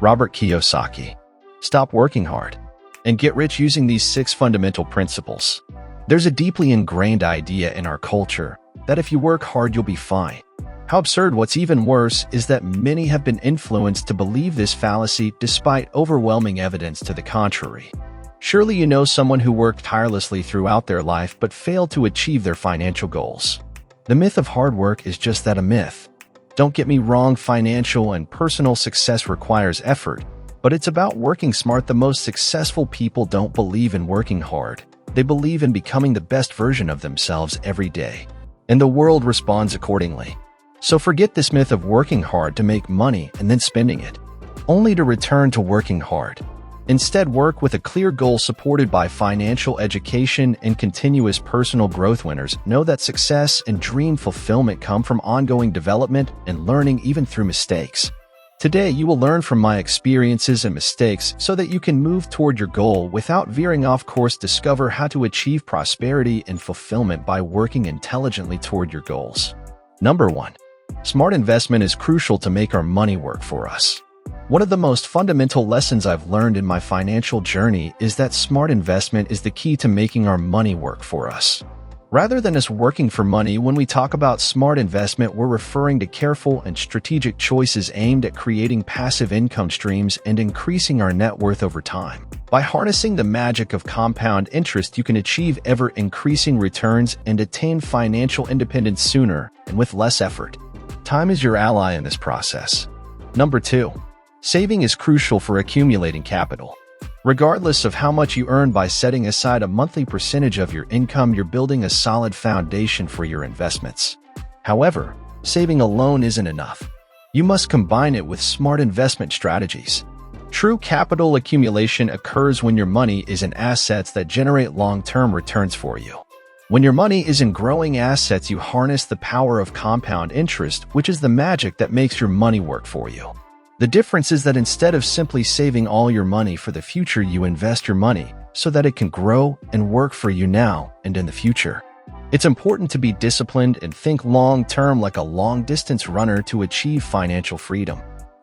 Robert Kiyosaki. Stop working hard and get rich using these 6 fundamental principles. There's a deeply ingrained idea in our culture that if you work hard, you'll be fine. How absurd! What's even worse is that many have been influenced to believe this fallacy despite overwhelming evidence to the contrary. Surely you know someone who worked tirelessly throughout their life but failed to achieve their financial goals. The myth of hard work is just that, a myth. Don't get me wrong, financial and personal success requires effort, but it's about working smart. The most successful people don't believe in working hard. They believe in becoming the best version of themselves every day. And the world responds accordingly. So forget this myth of working hard to make money and then spending it, only to return to working hard. Instead, work with a clear goal supported by financial education and continuous personal growth. Winners know that success and dream fulfillment come from ongoing development and learning, even through mistakes. Today, you will learn from my experiences and mistakes so that you can move toward your goal without veering off course. Discover how to achieve prosperity and fulfillment by working intelligently toward your goals. Number 1. Smart investment is crucial to make our money work for us. One of the most fundamental lessons I've learned in my financial journey is that smart investment is the key to making our money work for us. Rather than us working for money, when we talk about smart investment, we're referring to careful and strategic choices aimed at creating passive income streams and increasing our net worth over time. By harnessing the magic of compound interest, you can achieve ever-increasing returns and attain financial independence sooner and with less effort. Time is your ally in this process. Number 2. Saving is crucial for accumulating capital. Regardless of how much you earn, by setting aside a monthly percentage of your income, you're building a solid foundation for your investments. However, saving alone isn't enough. You must combine it with smart investment strategies. True capital accumulation occurs when your money is in assets that generate long-term returns for you. When your money is in growing assets, you harness the power of compound interest, which is the magic that makes your money work for you. The difference is that instead of simply saving all your money for the future, you invest your money so that it can grow and work for you now and in the future. It's important to be disciplined and think long-term, like a long-distance runner, to achieve financial freedom.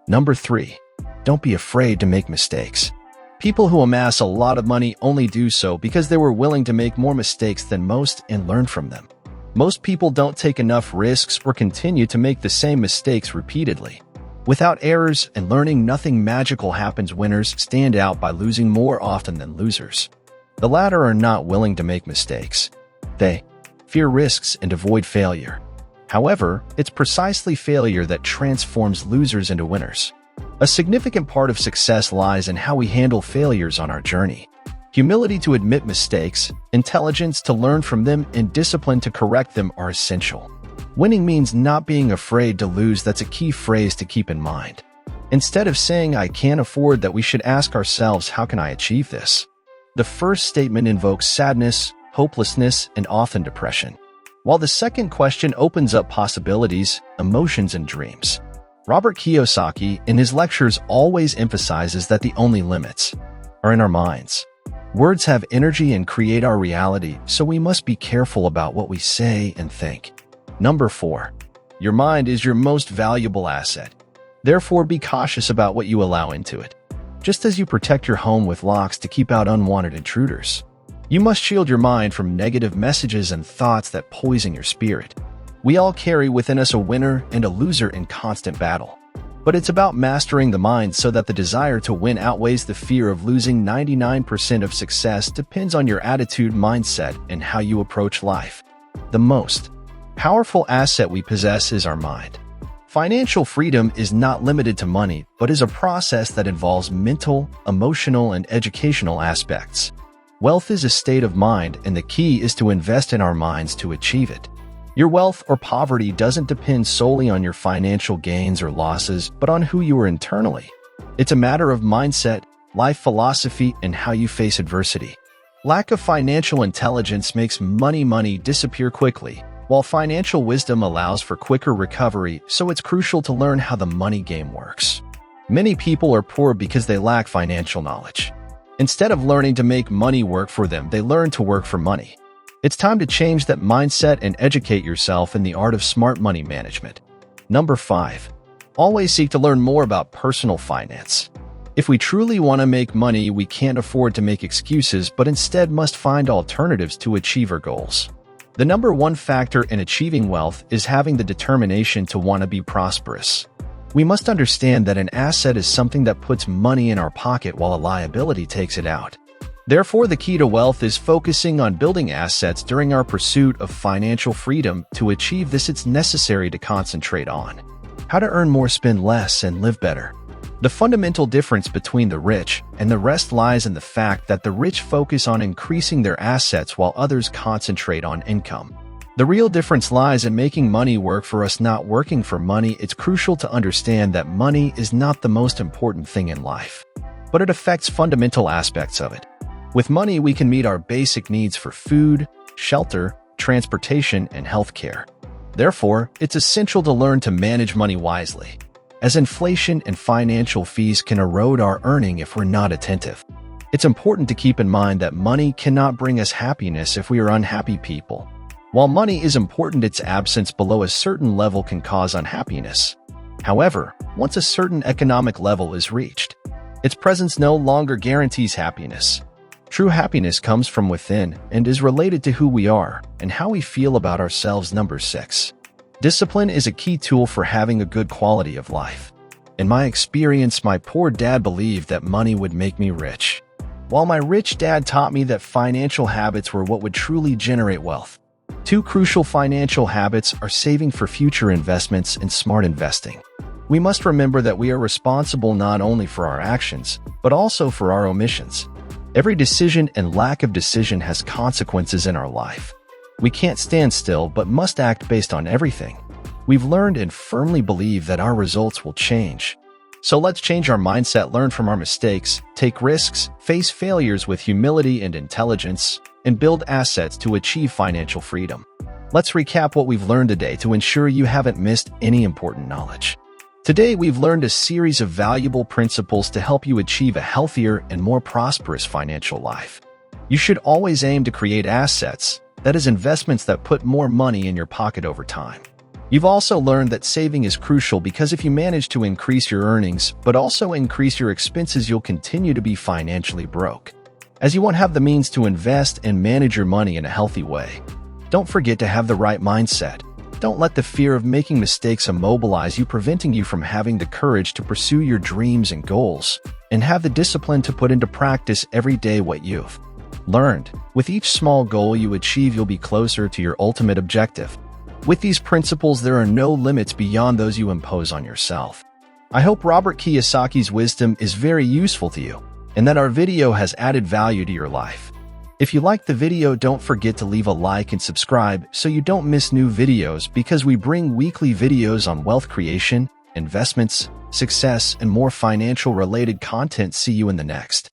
Number 3. Don't be afraid to make mistakes. People who amass a lot of money only do so because they were willing to make more mistakes than most and learn from them. Most people don't take enough risks or continue to make the same mistakes repeatedly. Without errors and learning, nothing magical happens. Winners stand out by losing more often than losers. The latter are not willing to make mistakes. They fear risks and avoid failure. However, it's precisely failure that transforms losers into winners. A significant part of success lies in how we handle failures on our journey. Humility to admit mistakes, intelligence to learn from them, and discipline to correct them are essential. Winning means not being afraid to lose. That's a key phrase to keep in mind. Instead of saying "I can't afford that," we should ask ourselves, "How can I achieve this?" The first statement invokes sadness, hopelessness, and often depression, while the second question opens up possibilities, emotions, and dreams. Robert Kiyosaki, in his lectures, always emphasizes that the only limits are in our minds. Words have energy and create our reality, so we must be careful about what we say and think. Number 4. Your mind is your most valuable asset. Therefore, be cautious about what you allow into it. Just as you protect your home with locks to keep out unwanted intruders, you must shield your mind from negative messages and thoughts that poison your spirit. We all carry within us a winner and a loser in constant battle. But it's about mastering the mind so that the desire to win outweighs the fear of losing. 99% of success depends on your attitude, mindset, and how you approach life. The most powerful asset we possess is our mind. Financial freedom is not limited to money, but is a process that involves mental, emotional, and educational aspects. Wealth is a state of mind, and the key is to invest in our minds to achieve it. Your wealth or poverty doesn't depend solely on your financial gains or losses, but on who you are internally. It's a matter of mindset, life philosophy, and how you face adversity. Lack of financial intelligence makes money disappear quickly, while financial wisdom allows for quicker recovery, so it's crucial to learn how the money game works. Many people are poor because they lack financial knowledge. Instead of learning to make money work for them, they learn to work for money. It's time to change that mindset and educate yourself in the art of smart money management. Number 5. Always seek to learn more about personal finance. If we truly want to make money, we can't afford to make excuses, but instead must find alternatives to achieve our goals. The number one factor in achieving wealth is having the determination to want to be prosperous. We must understand that an asset is something that puts money in our pocket while a liability takes it out. Therefore, the key to wealth is focusing on building assets during our pursuit of financial freedom. To achieve this, it's necessary to concentrate on how to earn more, spend less, and live better. The fundamental difference between the rich and the rest lies in the fact that the rich focus on increasing their assets while others concentrate on income. The real difference lies in making money work for us, not working for money. It's crucial to understand that money is not the most important thing in life, but it affects fundamental aspects of it. With money, we can meet our basic needs for food, shelter, transportation, and healthcare. Therefore, it's essential to learn to manage money wisely, as inflation and financial fees can erode our earning if we're not attentive. It's important to keep in mind that money cannot bring us happiness if we are unhappy people. While money is important, its absence below a certain level can cause unhappiness. However, once a certain economic level is reached, its presence no longer guarantees happiness. True happiness comes from within and is related to who we are and how we feel about ourselves. Number 6. Discipline is a key tool for having a good quality of life. In my experience, my poor dad believed that money would make me rich, while my rich dad taught me that financial habits were what would truly generate wealth. Two crucial financial habits are saving for future investments and smart investing. We must remember that we are responsible not only for our actions, but also for our omissions. Every decision and lack of decision has consequences in our life. We can't stand still, but must act based on everything we've learned and firmly believe that our results will change. So let's change our mindset, learn from our mistakes, take risks, face failures with humility and intelligence, and build assets to achieve financial freedom. Let's recap what we've learned today to ensure you haven't missed any important knowledge. Today, we've learned a series of valuable principles to help you achieve a healthier and more prosperous financial life. You should always aim to create assets, that is, investments that put more money in your pocket over time. You've also learned that saving is crucial because if you manage to increase your earnings but also increase your expenses, you'll continue to be financially broke, as you won't have the means to invest and manage your money in a healthy way. Don't forget to have the right mindset. Don't let the fear of making mistakes immobilize you, preventing you from having the courage to pursue your dreams and goals, and have the discipline to put into practice every day what you've learned. With each small goal you achieve, you'll be closer to your ultimate objective. With these principles, there are no limits beyond those you impose on yourself. I hope Robert Kiyosaki's wisdom is very useful to you, and that our video has added value to your life. If you liked the video, don't forget to leave a like and subscribe so you don't miss new videos, because we bring weekly videos on wealth creation, investments, success, and more financial related content. See you in the next.